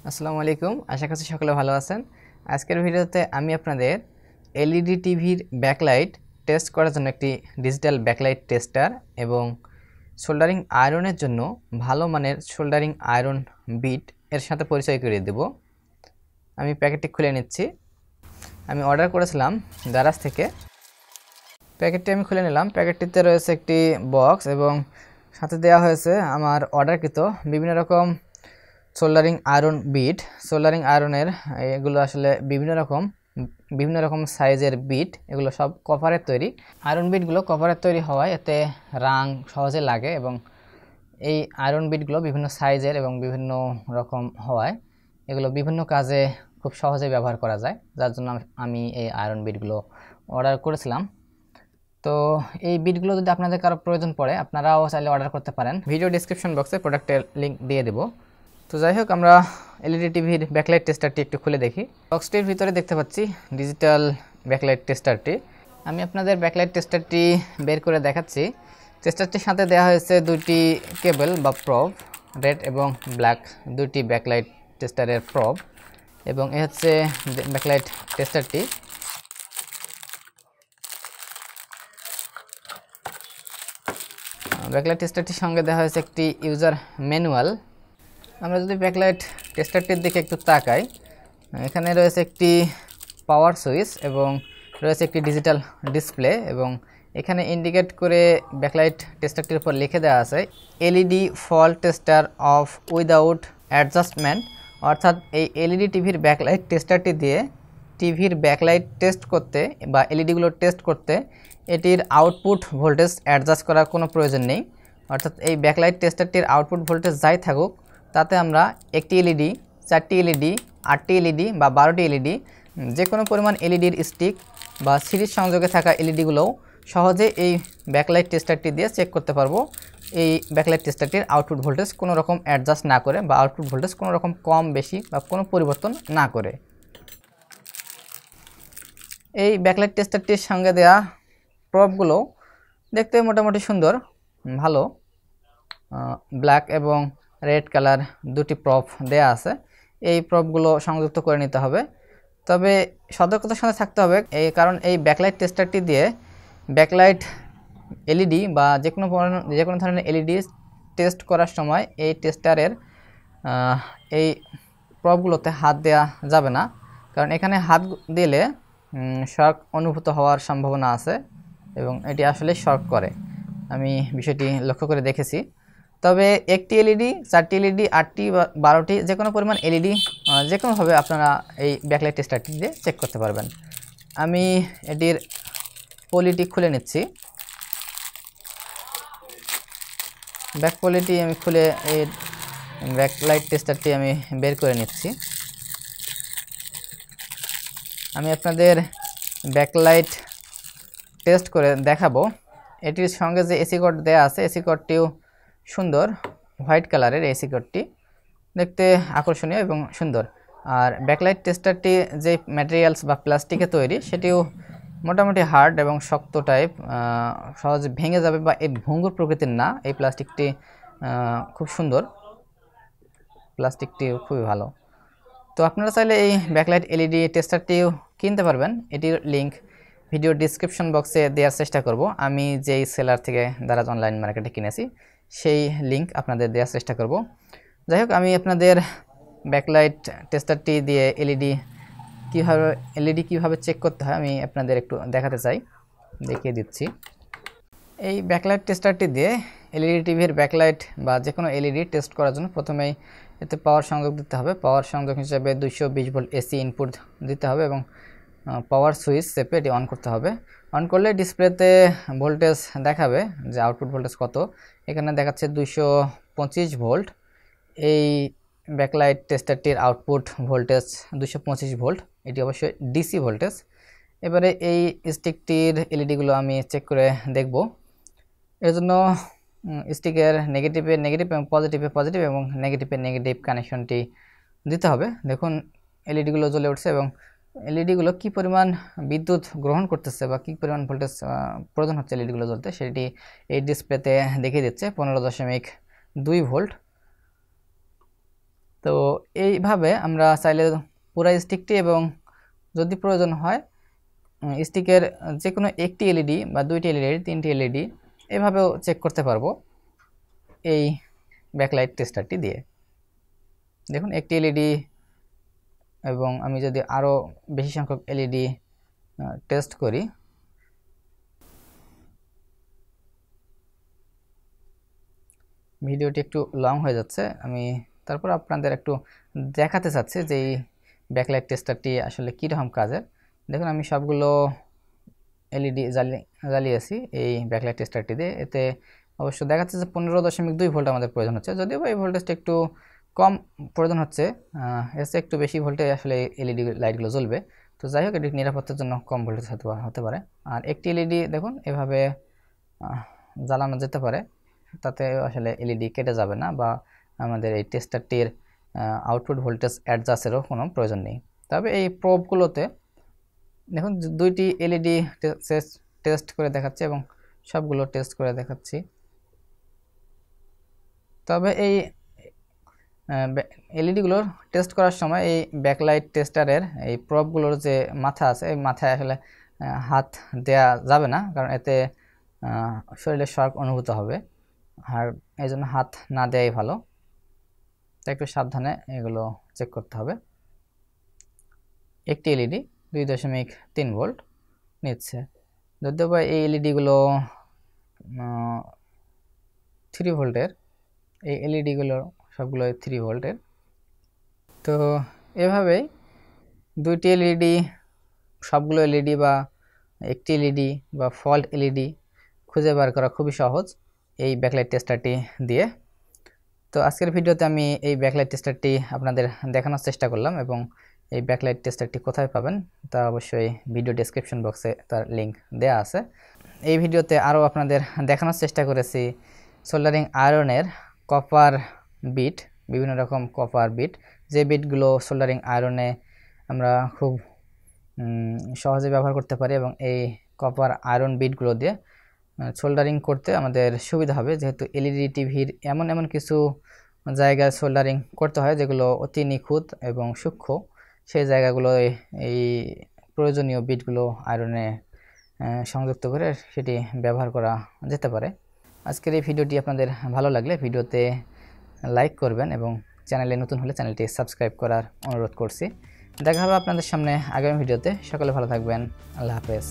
আসসালামু আলাইকুম, আশা করছি সকলে ভালো আছেন। আজকের ভিডিওতে আমি আপনাদের এলইডি টিভির ব্যাকলাইট টেস্ট করার জন্য একটি ডিজিটাল ব্যাকলাইট টেস্টার এবং সোল্ডারিং আয়রনের জন্য ভালো মানের সোল্ডারিং আয়রন বিট এর সাথে পরিচয় করিয়ে দেব। আমি প্যাকেটটি খুলে নিচ্ছি। আমি অর্ডার করেছিলাম দারাজ থেকে। প্যাকেটটি আমি খুলে নিলাম। প্যাকেটটিতে রয়েছে একটি বক্স এবং সাথে দেওয়া হয়েছে আমার অর্ডারকৃত বিভিন্ন রকম সোল্ডারিং আয়রন বিট। সোল্ডারিং আয়রনের এগুলো আসলে বিভিন্ন রকম সাইজের বিট, এগুলো সব কপারের তৈরি। আয়রন বিটগুলো কপারের তৈরি হওয়ায় এতে রাং সহজে লাগে এবং এই আয়রন বিটগুলো বিভিন্ন সাইজের এবং বিভিন্ন রকম হওয়ায় এগুলো বিভিন্ন কাজে খুব সহজে ব্যবহার করা যায়, যার জন্য আমি এই আয়রন বিটগুলো অর্ডার করেছিলাম। তো এই বিটগুলো যদি আপনাদের কারো প্রয়োজন পড়ে আপনারাও চাইলে অর্ডার করতে পারেন। ভিডিও ডেসক্রিপশন বক্সে প্রোডাক্টের লিঙ্ক দিয়ে দেবো। তো যাই হোক, আমরা এলইডি টিভির ব্যাকলাইট টেস্টারটি একটু খুলে দেখি। বক্সটির ভিতরে দেখতে পাচ্ছি ডিজিটাল ব্যাকলাইট টেস্টারটি। আমি আপনাদের ব্যাকলাইট টেস্টারটি বের করে দেখাচ্ছি। টেস্টারটির সাথে দেওয়া হয়েছে দুইটি কেবল বা প্রব, রেড এবং ব্ল্যাক দুইটি ব্যাকলাইট টেস্টারের প্রব, এবং এ হচ্ছে ব্যাকলাইট টেস্টারটি। ব্যাকলাইট টেস্টারটির সঙ্গে দেওয়া হয়েছে একটি ইউজার ম্যানুয়াল। আমরা যদি ব্যাকলাইট টেস্টারটির দিকে একটু তাকাই, এখানে রয়েছে একটি পাওয়ার সুইচ এবং রয়েছে একটি ডিজিটাল ডিসপ্লে, এবং এখানে ইন্ডিকেট করে ব্যাকলাইট টেস্টারটির উপর লিখে দেওয়া আছে LED fault tester of without adjustment. অর্থাৎ এই এলইডি টিভির ব্যাকলাইট টেস্টারটি দিয়ে টিভির ব্যাকলাইট টেস্ট করতে বা এলইডিগুলো টেস্ট করতে এটির আউটপুট ভোল্টেজ অ্যাডজাস্ট করার কোনো প্রয়োজন নেই। অর্থাৎ এই ব্যাকলাইট টেস্টারটির আউটপুট ভোল্টেজ যাই থাকুক, তাতে আমরা একটি এলইডি, 4টি এলইডি, 8টি এলইডি বা 12টি এলইডি, যে কোনো পরিমাণ এলইডির স্টিক বা সিরিজ সংযোগে থাকা এলইডিগুলোও সহজে এই ব্যাকলাইট টেস্টারটি দিয়ে চেক করতে পারবো এই ব্যাকলাইট টেস্টারটির আউটপুট ভোল্টেজ কোনো রকম অ্যাডজাস্ট না করে বা আউটপুট ভোল্টেজ কোনো রকম কম বেশি বা কোনো পরিবর্তন না করে। এই ব্যাকলাইট টেস্টারটির সঙ্গে দেয়া প্রবগুলো দেখতে মোটামুটি সুন্দর, ভালো। ব্ল্যাক এবং রেড কালার দুটি প্রব দেয়া আছে। এই প্রবগুলো সংযুক্ত করে নিতে হবে, তবে সতর্কতার সাথে থাকতে হবে, কারণ এই ব্যাকলাইট টেস্টারটি দিয়ে ব্যাকলাইট এলইডি বা যে কোনো ধরনের এলইডি টেস্ট করার সময় এই টেস্টারের এই প্রবগুলোতে হাত দেওয়া যাবে না, কারণ এখানে হাত দিলে শক অনুভূত হওয়ার সম্ভাবনা আছে এবং এটি আসলে শক করে। আমি বিষয়টি লক্ষ্য করে দেখেছি। তবে একটি এলইডি, 4টি এলইডি, 8টি বা 12টি যে কোনো পরিমাণ এলইডি যে কোনোভাবে আপনারা এই ব্যাকলাইট টেস্টারটি দিয়ে চেক করতে পারবেন। আমি এটির পলিটি খুলে নিচ্ছি। ব্যাক পলিটি আমি খুলে এই ব্যাকলাইট টেস্টারটি আমি বের করে নিচ্ছি। আমি আপনাদের ব্যাকলাইট টেস্ট করে দেখাবো। এটির সঙ্গে যে এসি কোড দেওয়া আছে, এসি কোডটিও সুন্দর, হোয়াইট কালারের এসি কোডটি দেখতে আকর্ষণীয় এবং সুন্দর। আর ব্যাকলাইট টেস্টারটি যে ম্যাটেরিয়ালস বা প্লাস্টিকে তৈরি, সেটিও মোটামুটি হার্ড এবং শক্ত টাইপ, সহজে ভেঙে যাবে বা এই ভঙ্গুর প্রকৃতির না। এই প্লাস্টিকটি খুব সুন্দর, প্লাস্টিকটি খুবই ভালো। তো আপনারা চাইলে এই ব্যাকলাইট এলইডি টেস্টারটিও কিনতে পারবেন। এটির লিঙ্ক ভিডিও ডিসক্রিপশন বক্সে দেওয়ার চেষ্টা করব। আমি যেই সেলার থেকে দারাজ অনলাইন মার্কেটে কিনেছি সেই লিঙ্ক আপনাদের দেওয়ার চেষ্টা করব। যাই হোক, আমি আপনাদের ব্যাকলাইট টেস্টারটি দিয়ে এলইডি কীভাবে চেক করতে হয় আমি আপনাদের একটু দেখাতে চাই, দেখিয়ে দিচ্ছি। এই ব্যাকলাইট টেস্টারটি দিয়ে এলইডি টিভির ব্যাকলাইট বা যে কোনো এলইডি টেস্ট করার জন্য প্রথমেই এতে পাওয়ার সংযোগ দিতে হবে। পাওয়ার সংযোগ হিসেবে 220 ভোল্ট এসি ইনপুট দিতে হবে এবং পাওয়ার সুইচ চেপে এটি অন করতে হবে। অন করলে ডিসপ্লেতে ভোল্টেজ দেখাবে যে আউটপুট ভোল্টেজ কত। এখানে দেখাচ্ছে 225 ভোল্ট। এই ব্যাকলাইট টেস্টারটির আউটপুট ভোল্টেজ 225 ভোল্ট, এটি অবশ্যই ডিসি ভোল্টেজ। এবারে এই স্টিকটির এলইডিগুলো আমি চেক করে দেখব। এর জন্য স্টিকের নেগেটিভ এবং পজিটিভ এবং নেগেটিভ কানেকশনটি দিতে হবে। দেখুন এলইডিগুলো জ্বলে উঠছে এবং এলইডিগুলো কী পরিমাণ বিদ্যুৎ গ্রহণ করতেছে বা কী পরিমাণ ভোল্টেজ প্রয়োজন হচ্ছে এলইডিগুলো জ্বলতে, সেটি এই ডিসপ্লেতে দেখিয়ে দিচ্ছে। 15.2 ভোল্ট তো এইভাবে আমরা চাইলে পুরো স্টিকটি এবং যদি প্রয়োজন হয় স্টিকের যে কোনো একটি এলইডি বা দুইটি এলইডি, তিনটি এলইডি এভাবেও চেক করতে পারবো এই ব্যাকলাইট টেস্টারটি দিয়ে। দেখুন একটি এলইডি এবং আমি যদি আরও বেশি সংখ্যক এলইডি টেস্ট করি, ভিডিওটি একটু লং হয়ে যাচ্ছে, আমি তারপর আপনাদের একটু দেখাতে চাচ্ছি যে এই ব্যাকলাইট টেস্টারটি আসলে কীরকম কাজের। দেখুন আমি সবগুলো এলইডি জ্বালিয়েছি এই ব্যাকলাইট টেস্টারটি দিয়ে। এতে অবশ্য দেখাচ্ছে যে 15.2 ভোল্ট আমাদের প্রয়োজন হচ্ছে, যদিও এই ভোল্টেজটা একটু কম প্রয়োজন হচ্ছে, এর চেয়ে একটু বেশি ভোল্টে আসলে এলইডি লাইটগুলো জ্বলবে। তো যাই হোক, এটি নিরাপত্তার জন্য কম ভোল্টেজ হতে পারে। আর একটি এলইডি দেখুন এভাবে জ্বালানো যেতে পারে, তাতে আসলে এলইডি কেটে যাবে না বা আমাদের এই টেস্টারটির আউটপুট ভোল্টেজ অ্যাডজাস্টেরও কোনো প্রয়োজন নেই। তবে এই প্রবগুলোতে দেখুন দুইটি এলইডি টেস্ট করে দেখাচ্ছি এবং সবগুলো টেস্ট করে দেখাচ্ছি। তবে এই এলইডিগুলোর টেস্ট করার সময় এই ব্যাকলাইট টেস্টারের এই প্রবগুলোর যে মাথা আছে, এই মাথায় আসলে হাত দেয়া যাবে না, কারণ এতে শরীরে শক অনুভূত হবে, আর এই জন্য হাত না দেওয়াই ভালো। তাই একটু সাবধানে এগুলো চেক করতে হবে। একটি এলইডি 2.3 ভোল্ট নিচ্ছে, যদিও বা এই এলইডিগুলো 3 ভোল্টের, এই এলইডিগুলো সবগুলো 3 ভোল্টের। তো এভাবেই দুইটি এলইডি, সবগুলো এলইডি বা একটি এলইডি বা ফল্ট এলইডি খুঁজে বার করা খুবই সহজ এই ব্যাকলাইট টেস্টারটি দিয়ে। তো আজকের ভিডিওতে আমি এই ব্যাকলাইট টেস্টারটি আপনাদের দেখানোর চেষ্টা করলাম, এবং এই ব্যাকলাইট টেস্টারটি কোথায় পাবেন তা অবশ্যই ভিডিও ডেসক্রিপশন বক্সে তার লিঙ্ক দেয়া আছে। এই ভিডিওতে আরও আপনাদের দেখানোর চেষ্টা করেছি সোল্ডারিং আয়রনের কপার বিট, বিভিন্ন রকম কপার বিট, যে বিটগুলো সোল্ডারিং আয়রনে আমরা খুব সহজে ব্যবহার করতে পারি, এবং এই কপার আয়রন বিটগুলো দিয়ে সোল্ডারিং করতে আমাদের সুবিধা হবে, যেহেতু এলইডি টিভির এমন কিছু জায়গায় সোল্ডারিং করতে হয় যেগুলো অতি নিখুঁত এবং সূক্ষ্ম। সেই জায়গাগুলো এই প্রয়োজনীয় বিটগুলো আয়রনে সংযুক্ত করে সেটি ব্যবহার করা যেতে পারে। আজকের এই ভিডিওটি আপনাদের ভালো লাগলে ভিডিওতে লাইক করবেন এবং চ্যানেলে নতুন হলে চ্যানেলটি সাবস্ক্রাইব করার অনুরোধ করছি। দেখা হবে আপনাদের সামনে আগামী ভিডিওতে। সকলে ভালো থাকবেন। আল্লাহ হাফেজ।